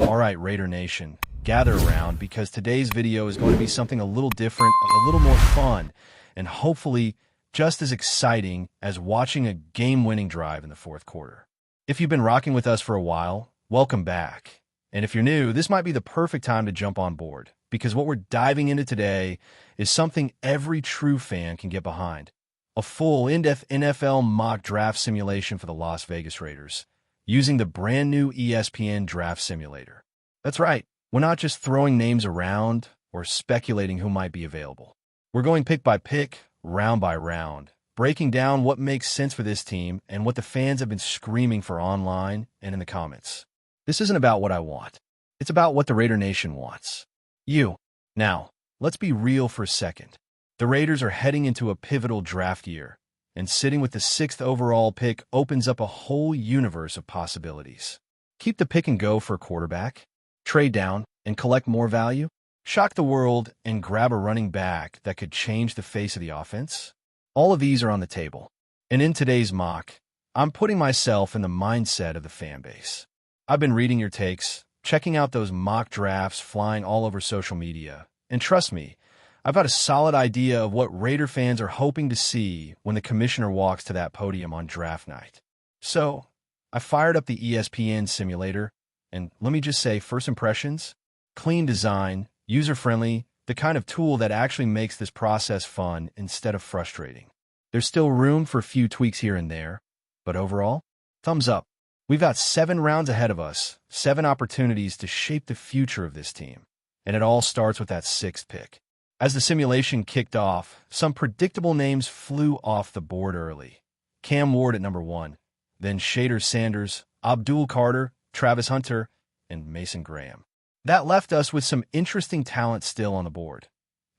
All right, Raider Nation, gather around because today's video is going to be something a little different, a little more fun, and hopefully just as exciting as watching a game-winning drive in the fourth quarter. If you've been rocking with us for a while, welcome back. And if you're new, this might be the perfect time to jump on board because what we're diving into today is something every true fan can get behind. A full in-depth NFL mock draft simulation for the Las Vegas Raiders, using the brand new ESPN Draft Simulator. That's right, we're not just throwing names around or speculating who might be available. We're going pick by pick, round by round, breaking down what makes sense for this team and what the fans have been screaming for online and in the comments. This isn't about what I want. It's about what the Raider Nation wants. You. Now, let's be real for a second. The Raiders are heading into a pivotal draft year, and sitting with the 6th overall pick opens up a whole universe of possibilities. Keep the pick and go for a quarterback, trade down and collect more value, shock the world and grab a running back that could change the face of the offense. All of these are on the table. And in today's mock, I'm putting myself in the mindset of the fan base. I've been reading your takes, checking out those mock drafts flying all over social media, and trust me, I've got a solid idea of what Raider fans are hoping to see when the commissioner walks to that podium on draft night. So, I fired up the ESPN simulator, and let me just say, first impressions, clean design, user-friendly, the kind of tool that actually makes this process fun instead of frustrating. There's still room for a few tweaks here and there, but overall, thumbs up. We've got 7 rounds ahead of us, 7 opportunities to shape the future of this team, and it all starts with that 6th pick. As the simulation kicked off, some predictable names flew off the board early. Cam Ward at number 1, then Shader Sanders, Abdul Carter, Travis Hunter, and Mason Graham. That left us with some interesting talent still on the board.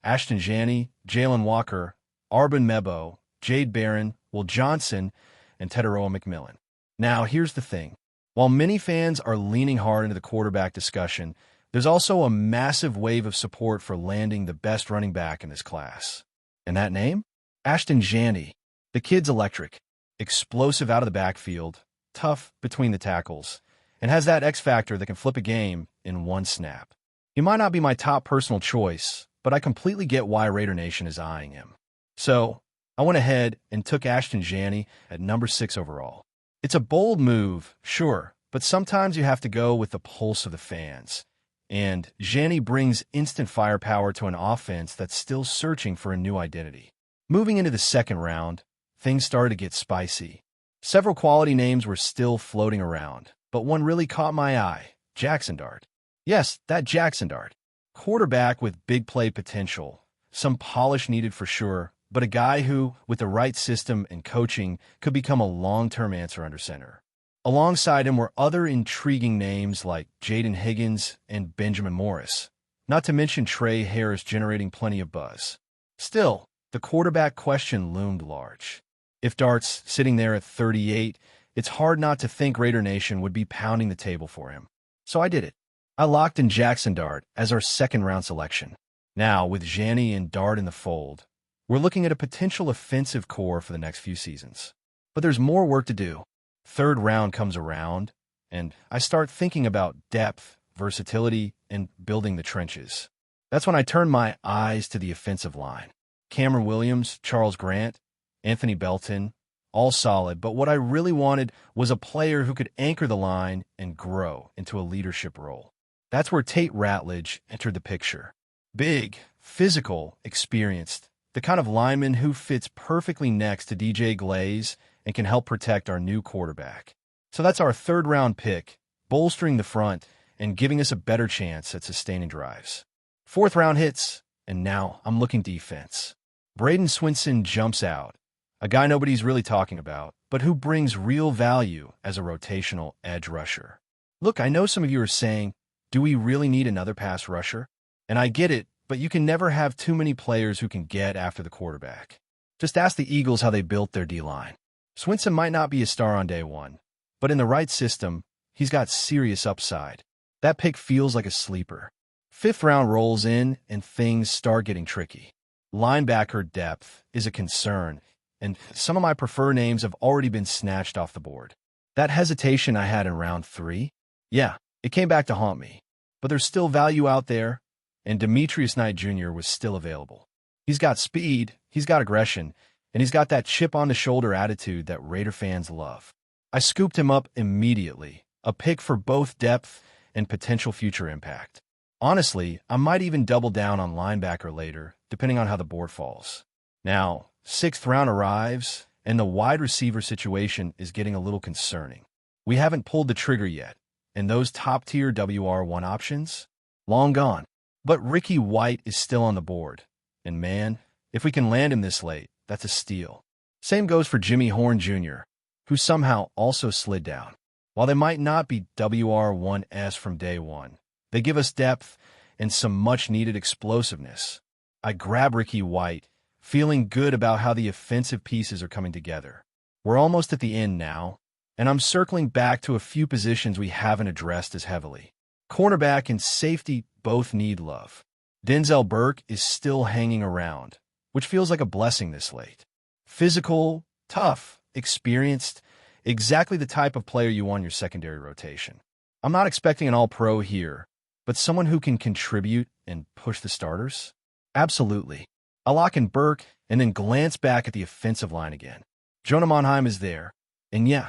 Ashton Janney, Jalen Walker, Arbin Mebo, Jade Barron, Will Johnson, and Teteroa McMillan. Now, here's the thing. While many fans are leaning hard into the quarterback discussion, there's also a massive wave of support for landing the best running back in this class. And that name? Ashton Janney. The kid's electric, explosive out of the backfield, tough between the tackles, and has that X factor that can flip a game in one snap. He might not be my top personal choice, but I completely get why Raider Nation is eyeing him. So, I went ahead and took Ashton Janney at number 6 overall. It's a bold move, sure, but sometimes you have to go with the pulse of the fans. And Janney brings instant firepower to an offense that's still searching for a new identity. Moving into the 2nd round, things started to get spicy. Several quality names were still floating around, but one really caught my eye, Jackson Dart. Yes, that Jackson Dart. Quarterback with big play potential, some polish needed for sure, but a guy who, with the right system and coaching, could become a long-term answer under center. Alongside him were other intriguing names like Jaden Higgins and Benjamin Morris, not to mention Trey Harris generating plenty of buzz. Still, the quarterback question loomed large. If Dart's sitting there at 38, it's hard not to think Raider Nation would be pounding the table for him. So I did it. I locked in Jackson Dart as our 2nd round selection. Now, with Janney and Dart in the fold, we're looking at a potential offensive core for the next few seasons. But there's more work to do. 3rd round comes around, and I start thinking about depth, versatility, and building the trenches. That's when I turn my eyes to the offensive line. Cameron Williams, Charles Grant, Anthony Belton, all solid, but what I really wanted was a player who could anchor the line and grow into a leadership role. That's where Tate Ratledge entered the picture. Big, physical, experienced, the kind of lineman who fits perfectly next to DJ Glaze and can help protect our new quarterback. So that's our 3rd round pick, bolstering the front and giving us a better chance at sustaining drives. 4th round hits, and now I'm looking defense. Braden Swinson jumps out, a guy nobody's really talking about, but who brings real value as a rotational edge rusher. Look, I know some of you are saying, do we really need another pass rusher? And I get it, but you can never have too many players who can get after the quarterback. Just ask the Eagles how they built their D-line. Swinson might not be a star on day 1, but in the right system, he's got serious upside. That pick feels like a sleeper. 5th round rolls in, and things start getting tricky. Linebacker depth is a concern, and some of my preferred names have already been snatched off the board. That hesitation I had in round 3? Yeah, It came back to haunt me. But there's still value out there, and Demetrius Knight Jr. was still available. He's got speed, he's got aggression, and he's got that chip-on-the-shoulder attitude that Raider fans love. I scooped him up immediately, a pick for both depth and potential future impact. Honestly, I might even double down on linebacker later, depending on how the board falls. Now, 6th round arrives, and the wide receiver situation is getting a little concerning. We haven't pulled the trigger yet, and those top-tier WR1 options? Long gone. But Ricky White is still on the board. And man, if we can land him this late, that's a steal. Same goes for Jimmy Horn Jr., who somehow also slid down. While they might not be WR1S from day one, they give us depth and some much-needed explosiveness. I grab Ricky White, feeling good about how the offensive pieces are coming together. We're almost at the end now, and I'm circling back to a few positions we haven't addressed as heavily. Cornerback and safety both need love. Denzel Burke is still hanging around, which feels like a blessing this late. Physical, tough, experienced, exactly the type of player you want in your secondary rotation. I'm not expecting an all-pro here, but someone who can contribute and push the starters? Absolutely. I lock in Burke and then glance back at the offensive line again. Jonah Monheim is there, and yeah,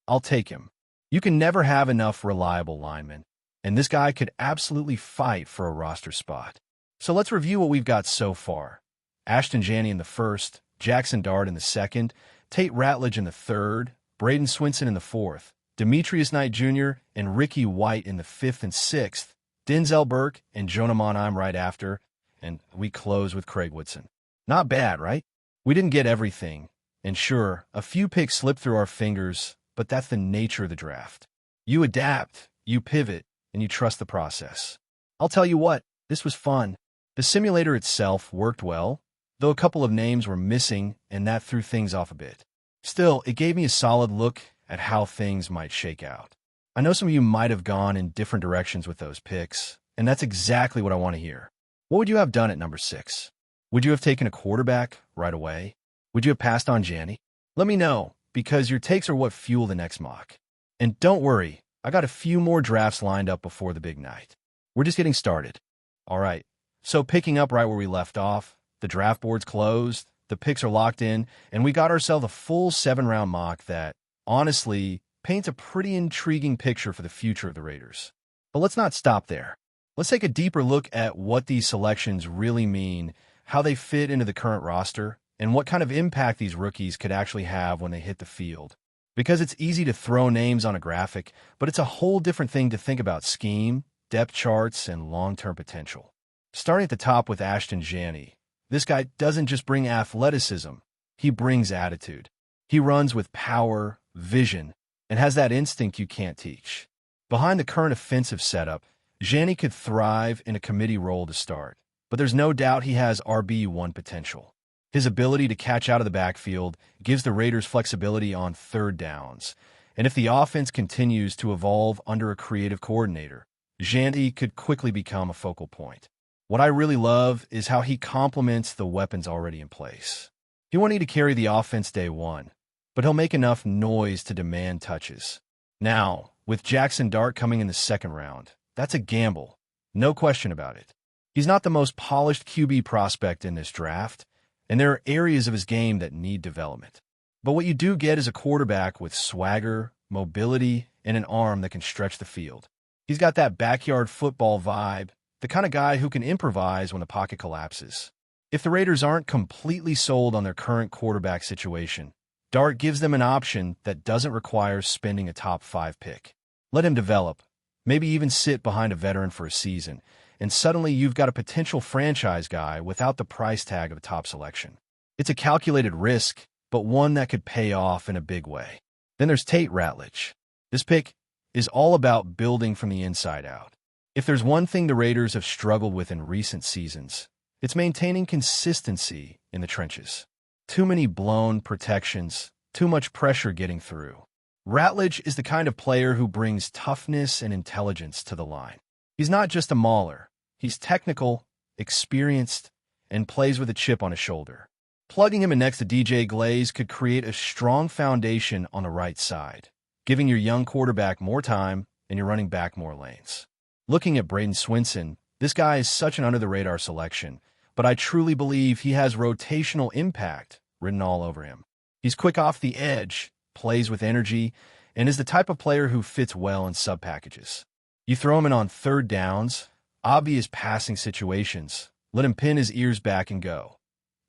I'll take him. You can never have enough reliable linemen, and this guy could absolutely fight for a roster spot. So let's review what we've got so far. Ashton Janney in the 1st, Jackson Dart in the 2nd, Tate Ratledge in the 3rd, Braden Swinson in the 4th, Demetrius Knight Jr. and Ricky White in the 5th and 6th, Denzel Burke and Jonah Monheim right after, and we close with Craig Woodson. Not bad, right? We didn't get everything, and sure, a few picks slipped through our fingers, but that's the nature of the draft. You adapt, you pivot, and you trust the process. I'll tell you what, this was fun. The simulator itself worked well, though a couple of names were missing, and that threw things off a bit. Still, it gave me a solid look at how things might shake out. I know some of you might have gone in different directions with those picks, and that's exactly what I want to hear. What would you have done at number 6? Would you have taken a quarterback right away? Would you have passed on Janney? Let me know, because your takes are what fuel the next mock. And don't worry, I got a few more drafts lined up before the big night. We're just getting started. All right, so picking up right where we left off, the draft board's closed, the picks are locked in, and we got ourselves a full 7-round mock that, honestly, paints a pretty intriguing picture for the future of the Raiders. But let's not stop there. Let's take a deeper look at what these selections really mean, how they fit into the current roster, and what kind of impact these rookies could actually have when they hit the field. Because it's easy to throw names on a graphic, but it's a whole different thing to think about scheme, depth charts, and long-term potential. Starting at the top with Ashton Janney, this guy doesn't just bring athleticism, he brings attitude. He runs with power, vision, and has that instinct you can't teach. Behind the current offensive setup, Janney could thrive in a committee role to start, but there's no doubt he has RB1 potential. His ability to catch out of the backfield gives the Raiders flexibility on 3rd downs, and if the offense continues to evolve under a creative coordinator, Janney could quickly become a focal point. What I really love is how he complements the weapons already in place. He won't need to carry the offense day one, but he'll make enough noise to demand touches. Now, with Jackson Dart coming in the 2nd round, that's a gamble, no question about it. He's not the most polished QB prospect in this draft, and there are areas of his game that need development. But what you do get is a quarterback with swagger, mobility, and an arm that can stretch the field. He's got that backyard football vibe, the kind of guy who can improvise when the pocket collapses. If the Raiders aren't completely sold on their current quarterback situation, Dart gives them an option that doesn't require spending a top 5 pick. Let him develop, maybe even sit behind a veteran for a season, and suddenly you've got a potential franchise guy without the price tag of a top selection. It's a calculated risk, but one that could pay off in a big way. Then there's Tate Ratledge. This pick is all about building from the inside out. If there's one thing the Raiders have struggled with in recent seasons, it's maintaining consistency in the trenches. Too many blown protections, too much pressure getting through. Ratledge is the kind of player who brings toughness and intelligence to the line. He's not just a mauler. He's technical, experienced, and plays with a chip on his shoulder. Plugging him in next to DJ Glaze could create a strong foundation on the right side, giving your young quarterback more time and you're running back more lanes. Looking at Braden Swinson, this guy is such an under-the-radar selection, but I truly believe he has rotational impact written all over him. He's quick off the edge, plays with energy, and is the type of player who fits well in sub-packages. You throw him in on third downs, obvious passing situations, let him pin his ears back and go.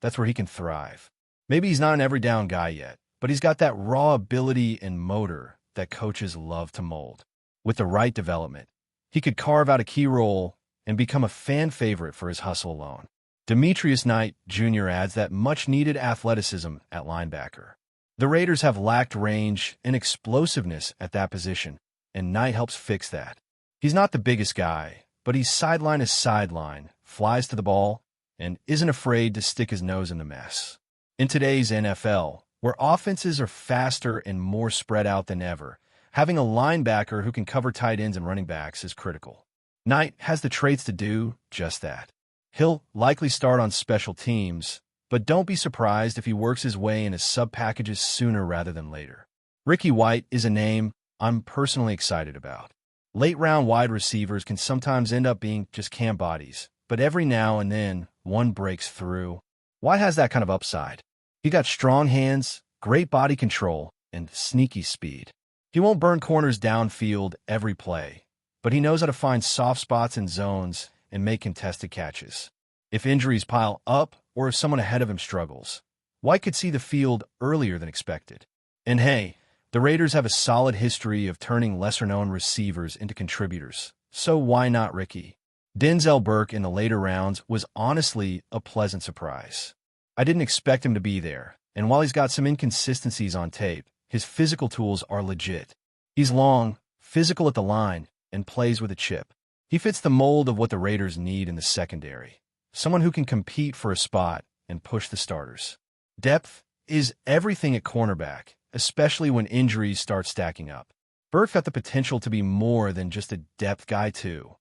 That's where he can thrive. Maybe he's not an every-down guy yet, but he's got that raw ability and motor that coaches love to mold. With the right development, he could carve out a key role and become a fan favorite for his hustle alone. Demetrius Knight Jr. adds that much-needed athleticism at linebacker. The Raiders have lacked range and explosiveness at that position, and Knight helps fix that. He's not the biggest guy, but he's sideline to sideline, flies to the ball, and isn't afraid to stick his nose in the mess. In today's NFL, where offenses are faster and more spread out than ever, having a linebacker who can cover tight ends and running backs is critical. Knight has the traits to do just that. He'll likely start on special teams, but don't be surprised if he works his way into sub-packages sooner rather than later. Ricky White is a name I'm personally excited about. Late-round wide receivers can sometimes end up being just cam bodies, but every now and then, one breaks through. White has that kind of upside. He got strong hands, great body control, and sneaky speed. He won't burn corners downfield every play, but he knows how to find soft spots and zones and make contested catches. If injuries pile up or if someone ahead of him struggles, White could see the field earlier than expected. And hey, the Raiders have a solid history of turning lesser-known receivers into contributors, so why not Ricky? Denzel Burke in the later rounds was honestly a pleasant surprise. I didn't expect him to be there, and while he's got some inconsistencies on tape, his physical tools are legit. He's long, physical at the line, and plays with a chip. He fits the mold of what the Raiders need in the secondary. Someone who can compete for a spot and push the starters. Depth is everything at cornerback, especially when injuries start stacking up. Burke's got the potential to be more than just a depth guy too.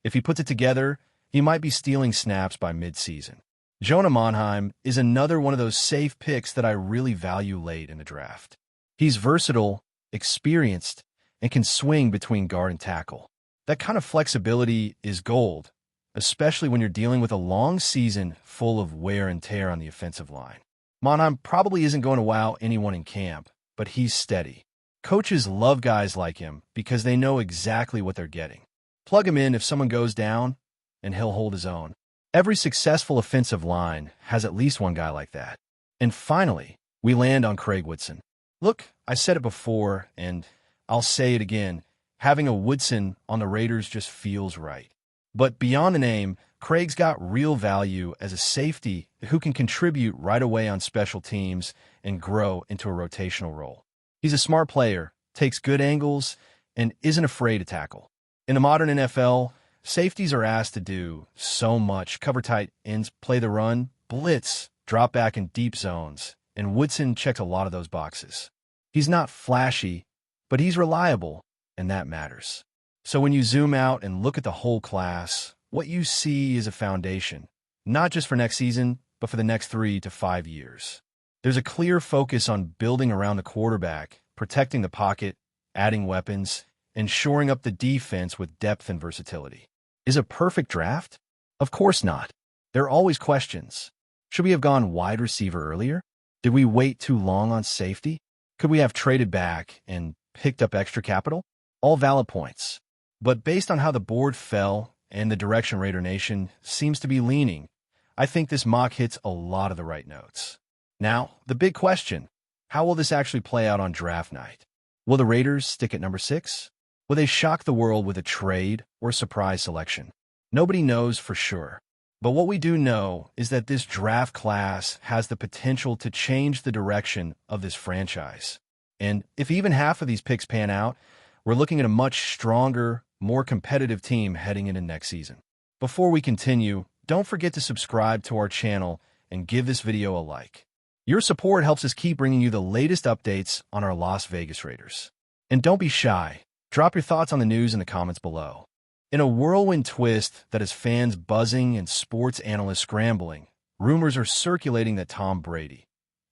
If he puts it together, he might be stealing snaps by mid-season. Jonah Monheim is another one of those safe picks that I really value late in the draft. He's versatile, experienced, and can swing between guard and tackle. That kind of flexibility is gold, especially when you're dealing with a long season full of wear and tear on the offensive line. Monheim probably isn't going to wow anyone in camp, but he's steady. Coaches love guys like him because they know exactly what they're getting. Plug him in if someone goes down, and he'll hold his own. Every successful offensive line has at least one guy like that. And finally, we land on Craig Woodson. Look, I said it before, and I'll say it again. Having a Woodson on the Raiders just feels right. But beyond the name, Craig's got real value as a safety who can contribute right away on special teams and grow into a rotational role. He's a smart player, takes good angles, and isn't afraid to tackle. In the modern NFL, safeties are asked to do so much: cover tight ends, play the run, blitz, drop back in deep zones, and Woodson checks a lot of those boxes. He's not flashy, but he's reliable, and that matters. So when you zoom out and look at the whole class, what you see is a foundation, not just for next season, but for the next 3 to 5 years. There's a clear focus on building around the quarterback, protecting the pocket, adding weapons, and shoring up the defense with depth and versatility. Is a perfect draft? Of course not. There are always questions. Should we have gone wide receiver earlier? Did we wait too long on safety? Could we have traded back and picked up extra capital? All valid points. But based on how the board fell and the direction Raider Nation seems to be leaning, I think this mock hits a lot of the right notes. Now, the big question: how will this actually play out on draft night? Will the Raiders stick at number 6? Will they shock the world with a trade or surprise selection? Nobody knows for sure. But what we do know is that this draft class has the potential to change the direction of this franchise. And if even half of these picks pan out, we're looking at a much stronger, more competitive team heading into next season. Before we continue, don't forget to subscribe to our channel and give this video a like. Your support helps us keep bringing you the latest updates on our Las Vegas Raiders. And don't be shy. Drop your thoughts on the news in the comments below. In a whirlwind twist that has fans buzzing and sports analysts scrambling, rumors are circulating that Tom Brady,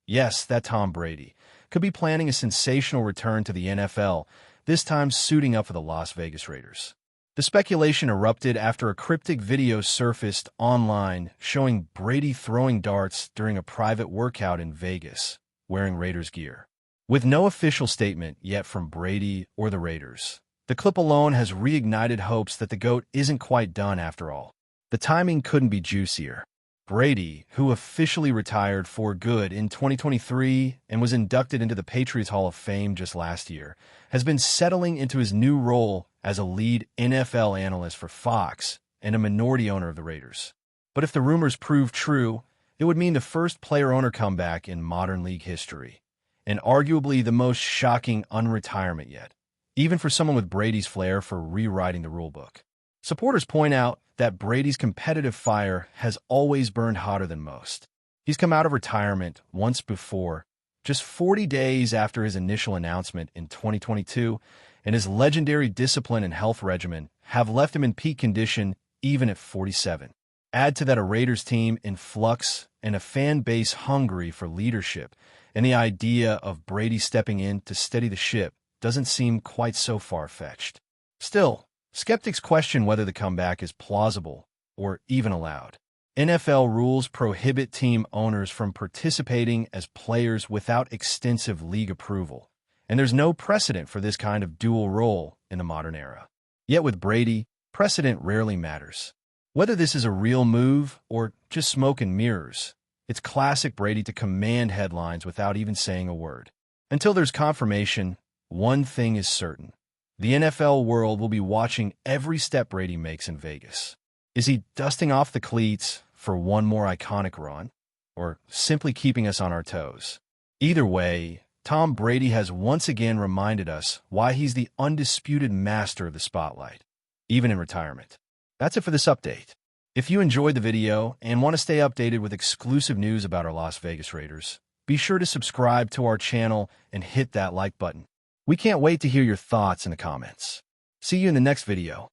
yes, that Tom Brady, could be planning a sensational return to the NFL this time suiting up for the Las Vegas Raiders. The speculation erupted after a cryptic video surfaced online showing Brady throwing darts during a private workout in Vegas, wearing Raiders gear. With no official statement yet from Brady or the Raiders, the clip alone has reignited hopes that the GOAT isn't quite done after all. The timing couldn't be juicier. Brady, who officially retired for good in 2023 and was inducted into the Patriots Hall of Fame just last year, has been settling into his new role as a lead NFL analyst for Fox and a minority owner of the Raiders. But if the rumors prove true, it would mean the first player-owner comeback in modern league history, and arguably the most shocking unretirement yet, even for someone with Brady's flair for rewriting the rulebook. Supporters point out that Brady's competitive fire has always burned hotter than most. He's come out of retirement once before, just 40 days after his initial announcement in 2022, and his legendary discipline and health regimen have left him in peak condition even at 47. Add to that a Raiders team in flux and a fan base hungry for leadership, and the idea of Brady stepping in to steady the ship doesn't seem quite so far-fetched. Still, skeptics question whether the comeback is plausible or even allowed. NFL rules prohibit team owners from participating as players without extensive league approval, and there's no precedent for this kind of dual role in the modern era. Yet with Brady, precedent rarely matters. Whether this is a real move or just smoke and mirrors, it's classic Brady to command headlines without even saying a word. Until there's confirmation, one thing is certain. The NFL world will be watching every step Brady makes in Vegas. Is he dusting off the cleats for one more iconic run, or simply keeping us on our toes? Either way, Tom Brady has once again reminded us why he's the undisputed master of the spotlight, even in retirement. That's it for this update. If you enjoyed the video and want to stay updated with exclusive news about our Las Vegas Raiders, be sure to subscribe to our channel and hit that like button. We can't wait to hear your thoughts in the comments. See you in the next video.